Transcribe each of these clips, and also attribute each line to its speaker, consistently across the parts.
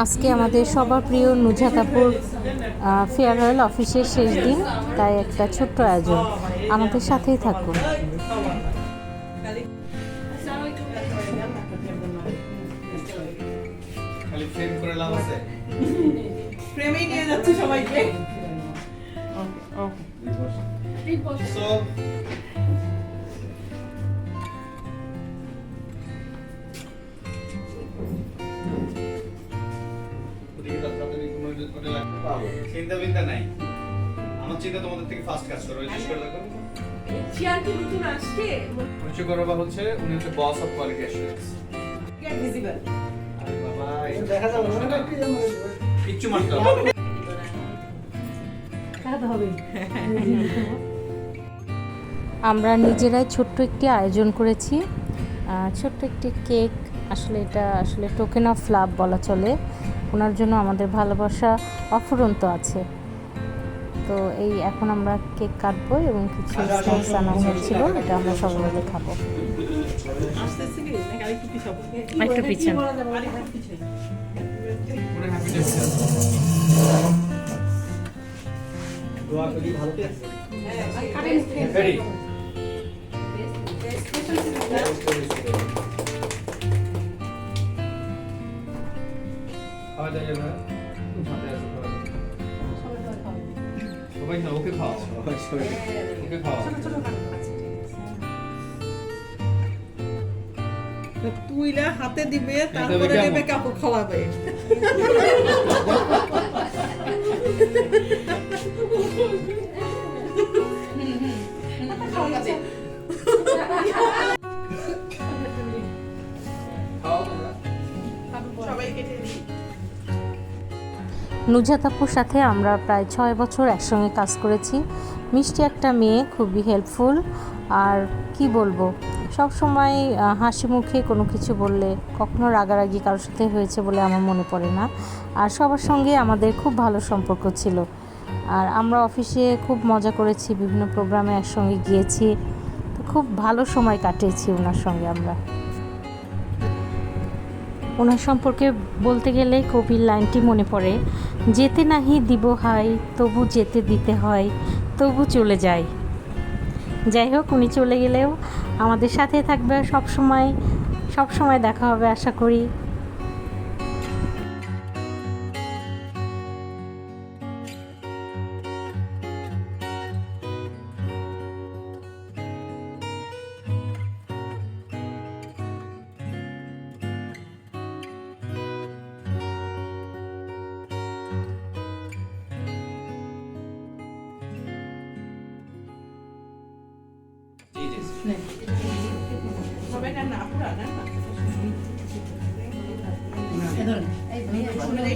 Speaker 1: আজকে আমাদের সবার প্রিয় নুজাত আপুর ফেয়ারওয়েল অফিসের শেষ দিন, তাই একটা ছোট্ট আয়োজন। আমাদের সাথেই থাকুন।
Speaker 2: প্রেমেই নিয়ে যাচ্ছে সবাইকে।
Speaker 3: চিন্তা নাই, আমার চিন্তা তোমাদের থেকে ফাস্ট কাজ করো। জিজ্ঞেস করে দেখো
Speaker 2: চেয়ার কি নতুন আসছে?
Speaker 3: পরিচয় করবা হচ্ছে উনি হচ্ছে boss of quality assurance.
Speaker 2: Get visible.
Speaker 3: আরে বাবা এটা দেখা যাবে না, কিচ্ছু মারতে হবে
Speaker 1: আমরা নিজেরাই ছোট্ট একটি আয়োজন করেছি, ছোট্ট একটি কেক। আসলে এটা আসলে টোকেন অফ লাভ বলা চলে। ওনার জন্য আমাদের ভালোবাসা অফুরন্ত আছে। তো এই এখন আমরা কেক কাটবো এবং কিছু স্ন্যাক্স আনা হয়েছিল, এটা আমরা সবাই মিলে খাবো।
Speaker 2: আসতেছে কি নাকি আরেকটু পিছাব?
Speaker 1: একটু পিছন।
Speaker 2: আরেকটু পিছন।
Speaker 3: পুরো হ্যাপি ডে। দোয়া করি ভালো থাকো।
Speaker 2: হ্যাঁ,
Speaker 3: রেডি খাওয়া দাওয়া যাবে না? সবাই না ওকে খাওয়া, ওকে খাওয়া।
Speaker 2: তুইলা হাতে দিবে, তারপরে নেবে কাপড় খাওয়াবে। সবাই কেটে দিই।
Speaker 1: নুজাত আপুর সাথে আমরা প্রায় 6 বছর একসঙ্গে কাজ করেছি। মিষ্টি একটা মেয়ে, খুবই হেল্পফুল। আর কি বলবো, সব সময় হাসি মুখে কোনো কিছু বললে, কখনো রাগারাগি কারোর সাথে হয়েছে বলে আমার মনে পড়ে না। আর সবার সঙ্গে আমাদের খুব ভালো সম্পর্ক ছিল। আর আমরা অফিসে খুব মজা করেছি, বিভিন্ন প্রোগ্রামে একসঙ্গে গিয়েছি। তো খুব ভালো সময় কাটিয়েছি ওনার সঙ্গে আমরা। ওনার সম্পর্কে বলতে গেলে কবির লাইনটি মনে পড়ে, যেতে নাহি দিব হাই, তবু যেতে দিতে হয়, তবু চলে যায়। যাই হোক, উনি চলে গেলেও আমাদের সাথে থাকবে সব সময় দেখা হবে আশা করি।
Speaker 2: সবাই না না পুরা না না।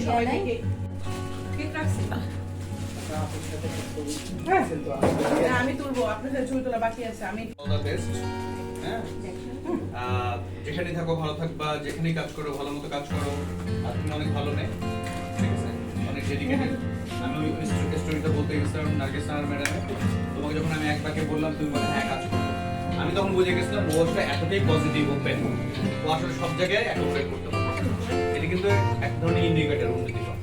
Speaker 2: সবাই কেক কেক রাখছি। আমি তুলবো, আপনার সাথে ছবি তোলা বাকি আছে। আমি
Speaker 3: অল দ্য বেস্ট। হ্যাঁ, যেখানেই থাকো ভালো থাকবা, যেখানেই কাজ করো ভালো মতো কাজ করো। আর তুমি অনেক ভালো নেই, ঠিক আছে, অনেক ডেডিকেটেড। আমি ওই স্টোরিটা বলতে গেছিলাম নার্গিস নাহার ম্যাডামে, তোমাকে যখন আমি এক বাক্যে বললাম তুমি বলে হ্যাঁ কাজ করো, আমি তখন বুঝে গেছিলাম ওটা এতটাই পজিটিভ ওপেন, ও আসলে সব জায়গায় অ্যাকোমোডেট করতে পারে। এটা কিন্তু এক ধরনের ইন্ডিকেটর উন্নতি করা।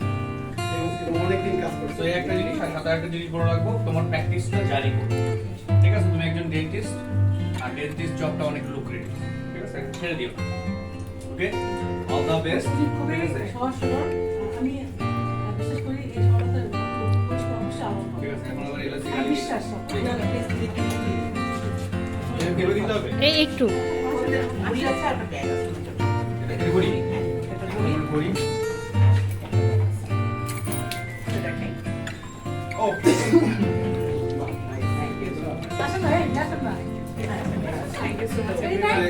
Speaker 3: অনেকদিন কাজ করছো, তো এই একটা জিনিস। আর সাথে একটা জিনিস বলে রাখবো, তোমার প্র্যাকটিসটা জারি করো, ঠিক আছে? তুমি একজন ডেন্টিস্ট, আর ডেন্টিস্ট জবটা অনেক লুক্রেটিভ, ঠিক আছে? ছেড়ে দিও, ওকে? অল দ্য বেস্ট, ঠিক আছে?
Speaker 2: আমি বিশেষ করে এই সবাইটা
Speaker 3: ঠিক আছে, এখন আবার এলআইসি
Speaker 2: বিশ্বাস
Speaker 3: ভেবে দিতে হবে।
Speaker 1: এই একটু
Speaker 2: আমি আছে একটা ব্যাগ আছে।
Speaker 3: এটা ঘড়ি, এটা ঘড়ি। ও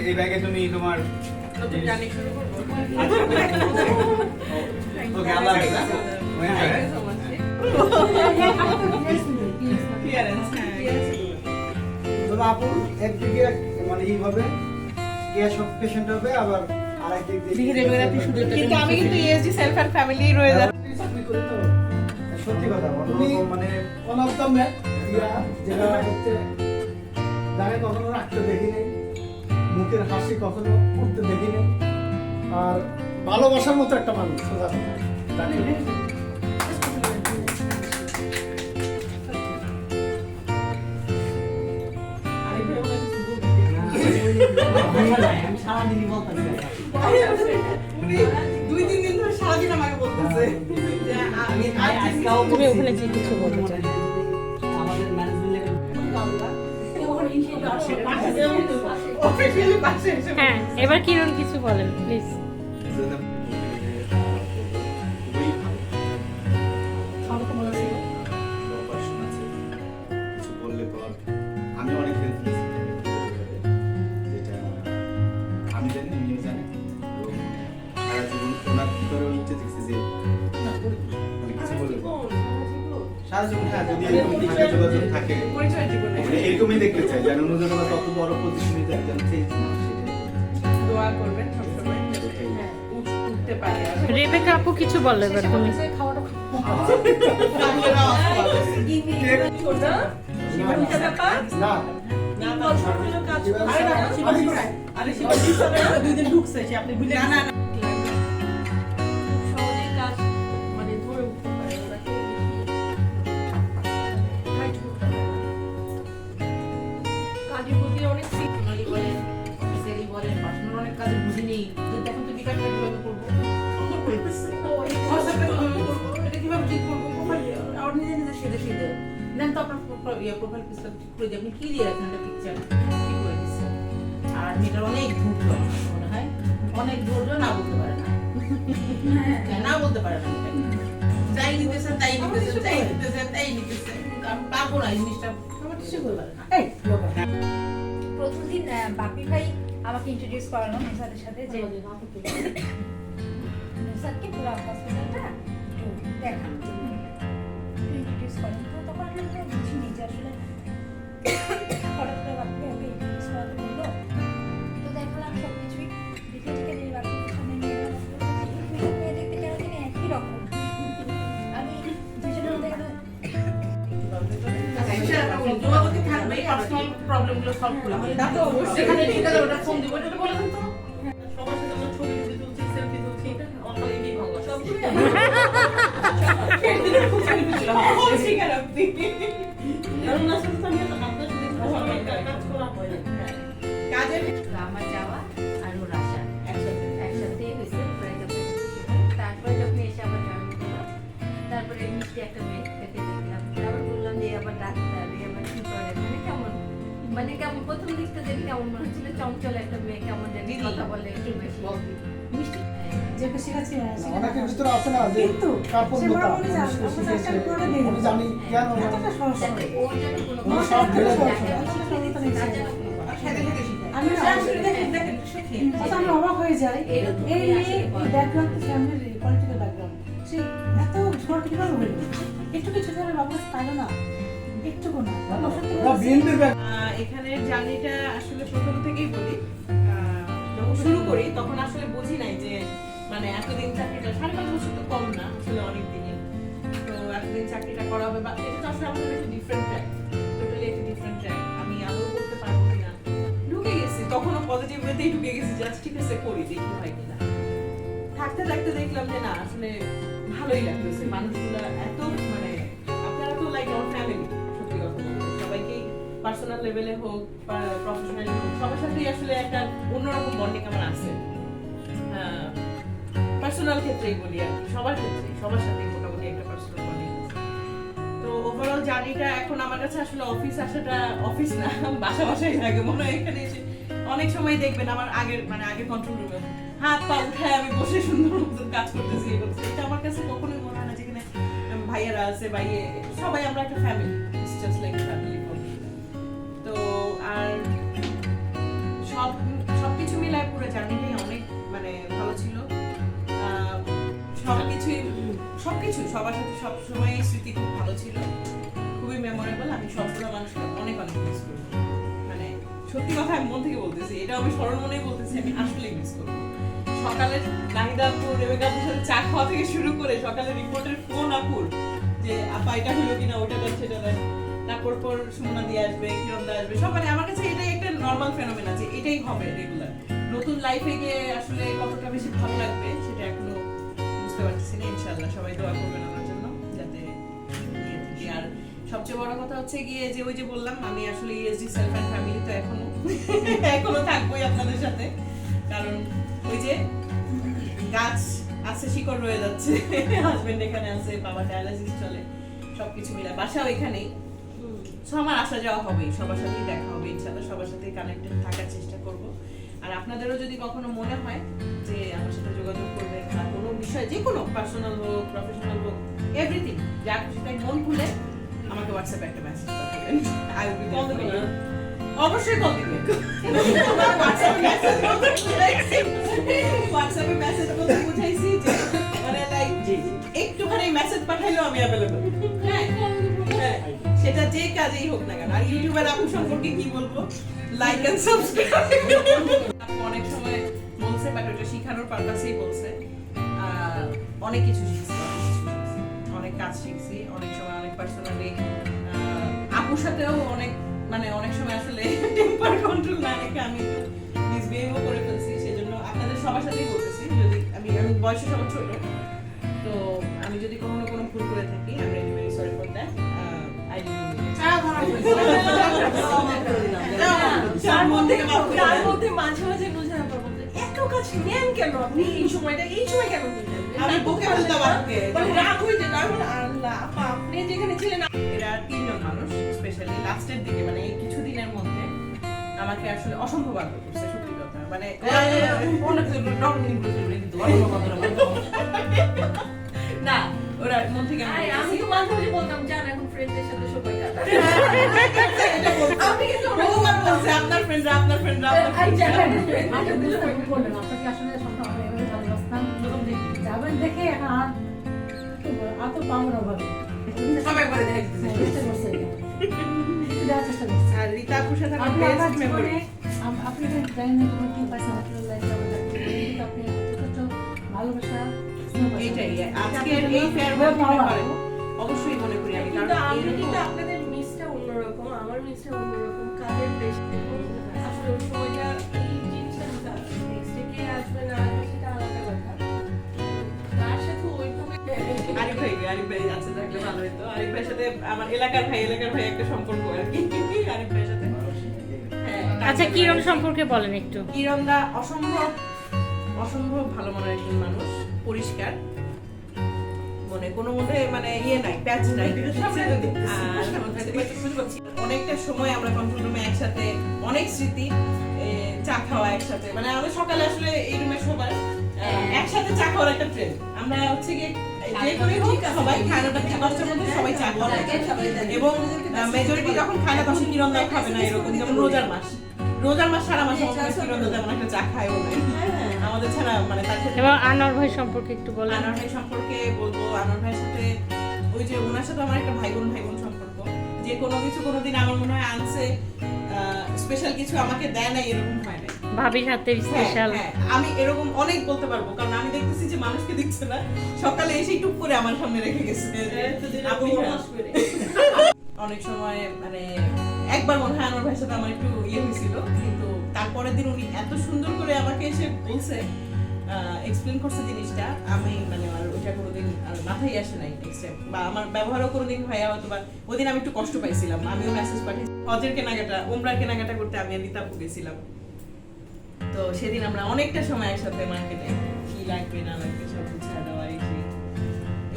Speaker 3: এই ব্যাগে তুমি তোমার
Speaker 2: জানি শুরু করবো।
Speaker 3: ওকে, আল্লাহ হাফেজ।
Speaker 4: আপুর একদিকে মানে এইভাবে গ্যাস পেশেন্ট হবে, আবার আরেকদিক দিয়ে
Speaker 2: কিন্তু আমি কিন্তু ইএসজি সেলফ এন্ড ফ্যামিলি রয়ে যাচ্ছি।
Speaker 4: সত্যি কথা মানে ওয়ান অফ দ্য ম্যান যেটা হচ্ছে দাঁড়ে কখনো রাখতে দেখিনি, মুখের হাসি কখনো করতে দেখিনি। আর ভালোবাসার মতো একটা মানুষ সোজা কথা।
Speaker 2: উনি 2-3 দিন ধরে সারাদিন আমাকে বলতেছে যে আমি
Speaker 1: তুমি ওখানে যে কিছু বলতে চাও।
Speaker 2: অফিসিয়ালি পাশে এসে
Speaker 1: হ্যাঁ, এবার কিরণ কিছু বলেন প্লিজ।
Speaker 3: আমি অনেক হেল্প দিয়েছি যেটা আমি জানি উনিও জানেন এবং সারা জীবন ওনার ভিতরে হচ্ছে দেখছি যে অনেক কিছু বলে সারা জীবন হ্যাঁ যদি এরকম থাকে যোগাযোগ থাকে
Speaker 2: পরিচয় জীবনে
Speaker 3: মানে এরকমই দেখতে চাই যেন অন্য জায়গায় তত বড় পজিশনে যায় যেন চেঞ্জ না সেটাই
Speaker 2: দোয়া করবেন সবসময় হ্যাঁ উঠতে পারে
Speaker 1: রেবেকা আপু কিছু বলো এবার তুমি।
Speaker 4: না
Speaker 5: প্রোফাইল পিকচার ঠিক করে দিয়ে আপনি কি দিয়ে রাখেন একটা পিকচার ঠিক করে দিচ্ছে আর মেয়েটার অনেক ধৈর্য মনে হয় অনেক ধৈর্য না বলতে পারে না না বলতে পারে না যাই নিতেছে তাই নিতেছে তাই নিতেছে তাই নিতেছে আমি পারবো না এই জিনিসটা আমার কিছু করতে পারে না
Speaker 6: প্রথম দিন বাপি ভাই আমাকে ইন্ট্রোডিউস করালো নুসাদের সাথে যে নুসাদকে পুরো হসপিটালটা একটু দেখানো ইন্ট্রোডিউস করেন তো তখন আমি তো বুঝিনি যে আসলে হঠাৎ করে বাপি ভাইকে ইন্ট্রোডিউস করাতে বললো তো দেখালাম সব কিছুই দেখে দেখে যে বাপি সামনে নিয়ে গেলাম মেয়ে দেখতে কেন জানি একই রকম আমি দুজনের মধ্যে গেলে
Speaker 5: যোগাযোগে থাকবে পার্সোনাল প্রবলেমগুলো সলভ করলাম
Speaker 2: তা তো অবশ্যই।
Speaker 5: যেখানে ঠিক আছে ওটা ফোন দিব এটা বলে দেন তো সবার সাথে আমরা ছবি তুলছি সেলফি তুলছি এটা অনলাইনে কি ভালো সবগুলো
Speaker 2: শিকার আপনি
Speaker 5: কারণ না শুধু আমি আপনার সাথে কাজ করা হয় না
Speaker 2: কাজের
Speaker 6: আমার যাওয়া আর ওর আসা
Speaker 5: একসাথে
Speaker 6: একসাথে হয়েছে প্রায় যখন তারপরে যখন এসে আবার জয়েন করলাম তারপরে মিষ্টি একটা মেয়ে খেতে দেখলাম আবার বললাম যে আবার ডাক্তার আবার কি করে মানে কেমন প্রথম দিকটা দেখি কেমন মনে হচ্ছিল চঞ্চল একটা মেয়ে কেমন জানি কথা বলে একটু বেশি মিষ্টি
Speaker 7: যেটা শিখাচ্ছি
Speaker 4: অনেকের ভিতরে আছে না যে
Speaker 7: কিন্তু
Speaker 4: কার্পণ্যতা
Speaker 7: সে বড় বলে যে আমরা একটা করে দিই।
Speaker 4: আমি জানি কেন
Speaker 7: এতটা সহজ
Speaker 6: যাতে
Speaker 7: নয়।
Speaker 6: ওর যেন কোনো
Speaker 4: ওর সব ভেবে যায়।
Speaker 2: সাথে সাথে শিখার
Speaker 7: আমি না
Speaker 2: আসলে দেখেন দেখেন শিখেন
Speaker 7: কথা আমি অবাক হয়ে যাই এই মেয়ে ব্যাকগ্রাউন্ড তো ফ্যামিলির পলিটিক্যাল ব্যাকগ্রাউন্ড সে এত স্মার্ট কিভাবে হইল একটু কিছু ধরে বাবা পারো না একটু না
Speaker 4: না বিএনপির ব্যাগ
Speaker 2: এখানের জার্নিটা আসলে প্রথম থেকেই বলি যখন শুরু করি তখন আসলে বুঝি নাই যে মানে এতদিন চাকরিটা 5.5 বছর তো কম না আসলে অনেক দিনই তো এতদিন চাকরিটা করা হবে বা এটা তো আসলে আমাদের একটা ডিফারেন্ট ট্র্যাক টোটালি একটা ডিফারেন্ট ট্র্যাক আমি আদৌ করতে পারবো কিনা ঢুকে গেছি তখনও পজিটিভ ওয়েতেই ঢুকে গেছি যে ঠিক আছে করি দেখি হয় কিনা থাকতে থাকতে দেখলাম যে না আসলে ভালোই লাগতেছে মানুষগুলো এত মানে আপনারা তো লাইক আমার ফ্যামিলি সত্যি কথা বলতে সবাইকেই পার্সোনাল লেভেলে হোক বা প্রফেশনালি হোক সবার সাথেই আসলে একটা অন্যরকম বন্ডিং আমার আছে পার্সোনাল ক্ষেত্রেই বলি আর কি সবার ক্ষেত্রেই সবার সাথেই মোটামুটি একটা পার্সোনাল বন্ডিং তো ওভারঅল জার্নিটা এখন আমার কাছে আসলে অফিস আসাটা অফিস না বাসা বাসাই লাগে মনে হয় এখানে এসে অনেক সময় দেখবেন আমার আগের মানে আগে কন্ট্রোল রুমে হাত পা উঠায় আমি বসে সুন্দর মতো কাজ করতেছি এটা আমার কাছে কখনোই মনে হয় না যেখানে ভাইয়ারা আছে ভাইয়ে সবাই আমরা একটা family it's just like family তো আর সবকিছু মিলায় পুরো জার্নিটাই অনেক মানে ভালো ছিল সবকিছু সবার সাথে সবসময় স্মৃতি খুব ভালো ছিল খুবই মেমোরেবল আমি সবগুলো মানুষকে অনেক অনেক মিস করবো মানে সত্যি কথা আমি মন থেকে বলতেছি এটা আমি স্মরণ মনেই বলতেছি আমি আসলেই মিস করবো সকালের নাহিদা আপু রেবেকা আপুর সাথে চা খাওয়া থেকে শুরু করে সকালে রিপোর্টের ফোন আপুর যে আপা এটা হলো কিনা ওটা দেন সেটা দেন তারপর পর সুমনা দিয়ে আসবে কিরণ দা আসবে সব মানে আমার কাছে এটাই একটা নর্মাল ফেনোমেনা যে এটাই হবে রেগুলার নতুন লাইফে গিয়ে আসলে কতটা বেশি ভালো লাগবে সেটা এখনো বুঝতে পারতেছি না। ইনশাআল্লাহ সবাই দোয়া করবেন আমার জন্য যাতে নিয়ে থাকি। আর সবচেয়ে বড় কথা হচ্ছে গিয়ে যে ওই যে বললাম আমি আসলে ইএসডি সেলফ অ্যান্ড ফ্যামিলি তো এখনো থাকবোই আপনাদের সাথে, কারণ ওই যে গাছ আছে শিকড় রয়ে যাচ্ছে, হাজবেন্ড এখানে আছে, বাবা ডায়ালিসিস চলে, সবকিছু মিলে বাসাও এখানেই। সো আমার আসা যাওয়া হবে, সবার সাথেই দেখা হবে ইনশাআল্লাহ, সবার সাথেই কানেক্টেড থাকার চেষ্টা করব। আর আপনাদেরও যদি কখনো মনে হয় যে আমার সাথে যোগাযোগ করবেন বা কোনো বিষয়, যে কোনো পার্সোনাল হোক প্রফেশনাল হোক, এভরিথিং যা খুশি তাই মন খুলে আমাকে হোয়াটসঅ্যাপে একটা মেসেজ পাঠাবেন। আই উইল বি কল দিবেন, অবশ্যই কল দিবেন। হোয়াটসঅ্যাপে মেসেজ করতে বুঝাইছি যে মানে লাইক একটুখানি মেসেজ পাঠাইলেও আমি অ্যাভেলেবল। হ্যাঁ হ্যাঁ, সেটা যে কাজেই হোক না কেন। আর ইউটিউবের আপু সম্পর্কে কি বলবো, লাইক এন্ড সাবস্ক্রাইব। আপু অনেক সময় বলছে, বাট ওটা শিখানোর পারপাসেই বলছে। অনেক কিছু শিখছি, অনেক কাজ শিখছি, অনেক সময় অনেক পার্সোনালি আপুর সাথেও অনেক মানে অনেক সময় আসলে টেম্পার কন্ট্রোল না রেখে আমি মিসবিহেভও করে ফেলছি। সেজন্য আপনাদের সবার সাথেই বলতেছি, যদি আমি বয়সে সবার ছোট, তো আমি যদি কখনো কোনো ভুল করে থাকি, আমি really very sorry for that. I
Speaker 6: তার মধ্যে মাঝে মাঝে নুজাহান বলতে এত কাজ নেন কেন আপনি এই সময়টা, এই সময় কেন নিলেন?
Speaker 2: আমি বকে ফেলতাম আপুকে।
Speaker 6: মানে রাগ হয়ে যেত, আমি বললাম, আল্লাহ আপা আপনি যেখানে ছিলেন।
Speaker 2: এরা তিনজন মানুষ স্পেশালি লাস্টের দিকে মানে এই কিছুদিনের মধ্যে আমাকে আসলে অসম্ভব আদর করছে, সত্যি কথা। মানে না ওরা মন থেকে
Speaker 6: আমি তো মাঝে মাঝে বলতাম জান এখন ফ্রেন্ডদের সাথে সময় কাটান। আমি কিন্তু
Speaker 2: বহুবার বলছে আপনার ফ্রেন্ডরা আপনার ফ্রেন্ডরা আপনার
Speaker 7: বললেন আপনাকে আসলে সবসময় আমরা এভাবে ভালোবাসতাম, যাবেন দেখে এখন আর কি বলবো, আর তো পাবো না ভাবে
Speaker 2: সবাই করে দেখে
Speaker 7: চেষ্টা করছে দেওয়ার চেষ্টা করছে।
Speaker 2: আর রীতা আপুর সাথে আমার
Speaker 7: আপনি
Speaker 2: বেস্ট
Speaker 7: আপনার
Speaker 2: মেমরি।
Speaker 7: জীবনে আপনি জানেন না তোমার কি পাইছেন আপনার লাইফে, কিন্তু আপনি অত্যন্ত ভালোবাসা
Speaker 2: এইটাই আজকের এই ফেয়ারওয়েল মনে করেন অবশ্যই মনে করি আমি,
Speaker 6: কিন্তু
Speaker 2: কারণ
Speaker 6: আমি
Speaker 2: এইরকম
Speaker 6: কিন্তু আপনাদের মিসটা অন্যরকম, আমার মিসটা অন্যরকম। কাজের প্রেশারে আসলে ওই সময়টা এই জিনিসটা নেক্সট ডে কে আসবে না আসবে সেটা আলাদা কথা। তার সাথে ওইভাবে
Speaker 2: আরিফ ভাই আছে থাকলে ভালো হতো। আরিফ ভাইয়ের সাথে আমার এলাকার ভাই একটা সম্পর্ক আর কি আরিফ ভাইয়ের সাথে। হ্যাঁ,
Speaker 1: আচ্ছা কিরণ সম্পর্কে বলেন একটু।
Speaker 2: কিরণদা অসম্ভব ভালো মনের একজন মানুষ, পরিষ্কার মনে কোনো মধ্যে মানে ইয়ে নাই, প্যাচ নাই। আর অনেকটা সময় আমরা কন্ট্রোল রুমে একসাথে, অনেক স্মৃতি, চা খাওয়া একসাথে, মানে আমাদের সকালে আসলে এই রুমে সবার একসাথে চা খাওয়ার একটা ট্রেন্ড। আমরা হচ্ছে গিয়ে যে করে হোক সবাই খায় না, 10টার মধ্যে সবাই চা খাওয়া, এবং মেজরিটি যখন খায় না তখন কিরণদা খাবে না, এরকম। যেমন রোজার মাস সারা মাস কিরণদা তেমন একটা চা খায়ও না আমাদের ছাড়া, মানে তার সাথে।
Speaker 1: এবং আনোয়ার ভাই সম্পর্কে একটু বলেন।
Speaker 2: আনোয়ার ভাই সম্পর্কে বলবো, আনোয়ার ভাইয়ের সাথে ওই যে ওনার সাথে আমার একটা ভাই বোন সম্পর্ক, যে কোনো কিছু কোনোদিন আমার মনে হয় আনছে, স্পেশাল কিছু আমাকে দেয় না, এরকম হয় না।
Speaker 1: ভাবির হাতের স্পেশাল।
Speaker 2: হ্যাঁ, আমি এরকম অনেক বলতে পারবো, কারণ আমি দেখতেছি যে মানুষকে দিচ্ছে না, সকালে এসে টুক করে আমার সামনে রেখে গেছে। অনেক সময় মানে একবার মনে হয় আনোয়ার ভাইয়ের সাথে আমার একটু ইয়ে হয়েছিল, কিন্তু তারপরের দিন উনি এত সুন্দর করে আমাকে এসে বলছে, এক্সপ্লেন করছে জিনিসটা, আমি মানে আর ওইটা কোনোদিন আর মাথায় আসে নাই নেক্সট টাইম, বা আমার ব্যবহারও কোনোদিন ভাইয়া হয়তো বা ওই দিন আমি একটু কষ্ট পাইছিলাম। আমিও মেসেজ পাঠিয়েছি হজের কেনাকাটা, ওমরার কেনাকাটা করতে আমি আর রীতা গেছিলাম। তো সেদিন আমরা অনেকটা সময় একসাথে মার্কেটে কি লাগবে না লাগবে সব বুঝা দেওয়া,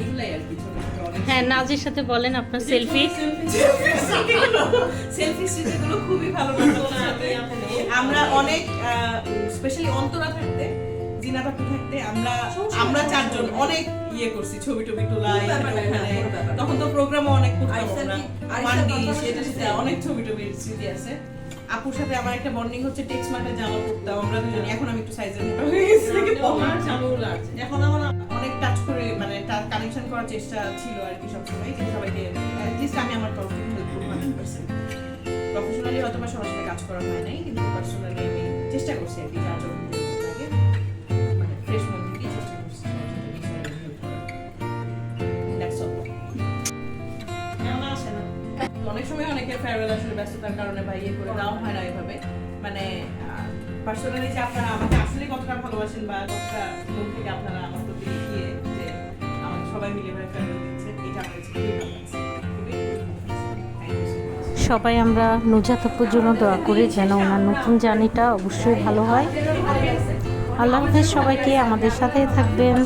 Speaker 2: এগুলাই আর কি ছোট ছোট অনেক।
Speaker 1: হ্যাঁ, নাজের সাথে বলেন আপনার সেলফি।
Speaker 2: সেলফি স্মৃতিগুলো খুবই ভালো লাগে। আমরা অনেক স্পেশালি অন্তরা থাকতে, জিনাত আপু থাকতে আমরা চারজন অনেক ইয়ে করছি, ছবি টবি তোলা, তখন তো প্রোগ্রামও অনেক করতাম আমরা, ওয়ানডি সেটা সেটা অনেক ছবি টবির স্মৃতি আছে। আপুর সাথে আমার একটা বন্ডিং হচ্ছে টেক্সট মার্টে জামা পরতাম আমরা দুজনে, এখন আমি একটু সাইজের মোটা হয়ে গেছি, এখন আমার অনেক টাচ করে মানে কানেকশন করার চেষ্টা ছিল আর কি সবসময়, যে সবাইকে অ্যাটলিস্ট আমি আমার তরফ থেকে হেল্প করবো 100%। প্রফেশনালি হয়তো বা সবার সাথে কাজ করা হয় নাই, কিন্তু পার্সোনালি আমি চেষ্টা করছি আর কি, যা যখন লাগে মানে ফ্রেশ মন থেকে চেষ্টা করছি সবার সাথে মিশে হেল্প করার। That's all. অনেক সময় অনেকের ফেয়ারওয়েল আসলে ব্যস্ততার কারণে বা ইয়ে করে দেওয়া হয় না এভাবে, মানে পার্সোনালি যে আপনারা আমাকে আসলে কতটা ভালোবাসেন বা কতটা মন থেকে আপনারা আমার প্রতি ইয়ে যে আমাদের সবাই মিলে ভাই ফেরত দিচ্ছেন, এটা আমার কাছে খুবই ভালো লাগছে। Thank you so much.
Speaker 1: সবাই আমরা নুজাত আপুর জন্য দোয়া করি যেন ওনার নতুন জার্নিটা অবশ্যই ভালো হয়। আল্লাহ হাফেজ সবাইকে, আমাদের সাথে থাকবেন।